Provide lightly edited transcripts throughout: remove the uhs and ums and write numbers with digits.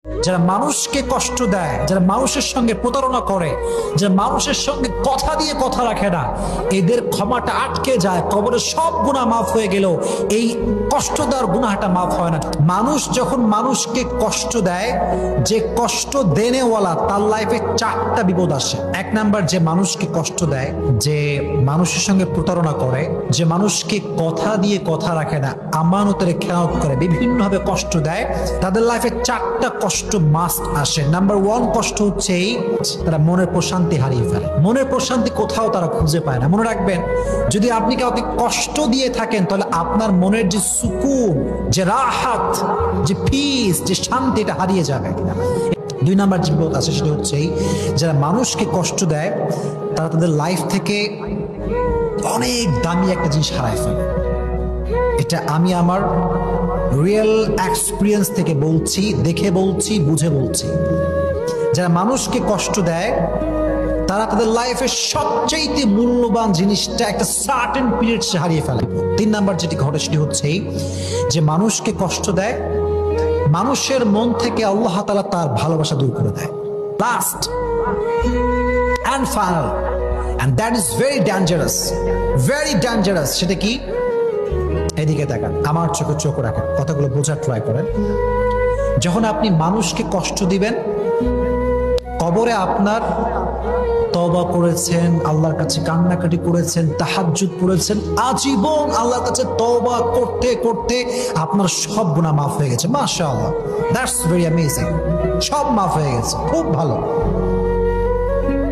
যারা মানুষকে কষ্ট দেয়, যারা মানুষের সঙ্গে প্রতারণা করে, যারা মানুষের সঙ্গে কথা দিয়ে কথা রাখে না, এদের ক্ষমাটা আটকে যায়। কবরের সব গুনাহ মাফ হয়ে গেল, এই কষ্ট দেওয়ার গুনাহটা মাফ হয় না। মানুষ যখন মানুষকে কষ্ট দেয়, যে কষ্ট দেনেওয়ালা তার লাইফে 4টা বিপদ আসে। 1 নাম্বার, যে মানুষকে কষ্ট দেয়, যে মানুষের সঙ্গে প্রতারণা করে, যে মানুষকে কথা দিয়ে কথা রাখে না, আমানতের খেয়ানত করে, বিভিন্নভাবে কষ্ট দেয়, তাদের লাইফে 4টা কষ্ট মাস্ট আসে। নাম্বার 1 কষ্ট হচ্ছে এই, তারা মনের প্রশান্তি হারিয়ে ফেলে। মনের প্রশান্তি কোথাও তারা খুঁজে পায় না। মনে রাখবেন, যদি আপনি কাউকে কষ্ট দিয়ে থাকেন, তাহলে আপনার মনের যে সুকুন, যে রাহাত, যে পিস, যে শান্তি, এটা হারিয়ে যাবে। 2 নাম্বার যে বিপদ আছে সেটা হচ্ছে এই, যারা মানুষকে কষ্ট দেয়, তারা তাদের লাইফ থেকে অনেক দামি একটা জিনিস হারায় ফেলে। এটা আমি আমার রিয়েল এক্সপিরিয়েন্স থেকে বলছি, দেখে বলছি, বুঝে বলছি। যারা মানুষকে কষ্ট দেয়, তারা তাদের লাইফের সবচেয়ে মূল্যবান জিনিসটা একটা সার্টেন পিরিয়ড সে হারিয়ে ফেলে। 3 নাম্বার যেটি ঘটে সেটি হচ্ছে যে মানুষকে কষ্ট দেয়, মানুষের মন থেকে আল্লাহ তাআলা তার ভালোবাসা দূর করে দেয়। Last and final, and that is very dangerous, very dangerous। সেটা কি? এদিকে তাকান, আমার চোখে চোখ রাখেন, কথাগুলো বোঝার ট্রাই করেন। যখন আপনি মানুষকে কষ্ট দিবেন, কবরে আপনার তওবা করেছেন, আল্লাহর কাছে কান্নাকাটি করেছেন, তাহাজ্জুদ পড়েছেন, আজীবন আল্লাহর কাছে তওবা করতে করতে আপনার সব গুনাহ মাফ হয়ে গেছে। মাশাআল্লাহ, দ্যাটস ভেরি অ্যামেজিং। সব মাফ হয়ে গেছে, খুব ভালো।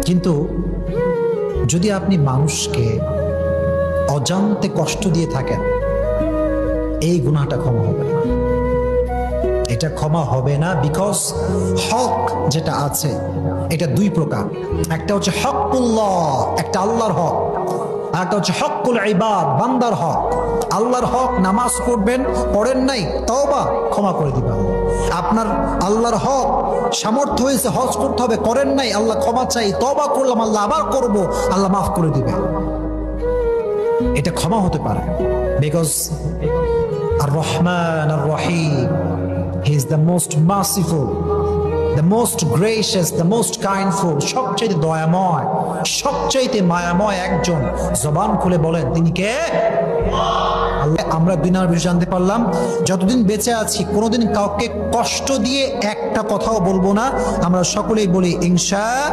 কিন্তু যদি আপনি মানুষকে অজান্তে কষ্ট দিয়ে থাকেন, এই গুনাহটা ক্ষমা হবে না। এটা ক্ষমা হবে না, বিকজ হক যেটা আছে এটা 2 প্রকার। একটা হচ্ছে হকুল্লাহ, একটা আল্লাহর হক, আর একটা হচ্ছে হকুল ইবাদ, বান্দার হক। আল্লাহর হক, নামাজ পড়বেন, পড়েন নাই, তওবা, ক্ষমা করে দিবেন। আপনার আল্লাহর হক, সামর্থ্য হয়েছে হজ করতে হবে, করেন নাই, আল্লাহ ক্ষমা চাই, তওবা করলাম, আল্লাহ আবার করব, আল্লাহ মাফ করে দিবেন। এটা ক্ষমা হতে পারে, বিকজ আর রহমান আর Rahim, he is the most merciful, the most gracious, the most kindful, সবচেয়ে দয়াময়, সবচেয়ে মায়াময় একজন। জবান খুলে বলেন তিনি কে? আল্লাহ। আমরা 2 নাম্বার বিষয় জানতে পারলাম, যতদিন বেঁচে আছি কোনোদিন কাউকে কষ্ট দিয়ে একটা কথাও বলবো না। আমরা সকলেই বলি ইনশাআল্লাহ।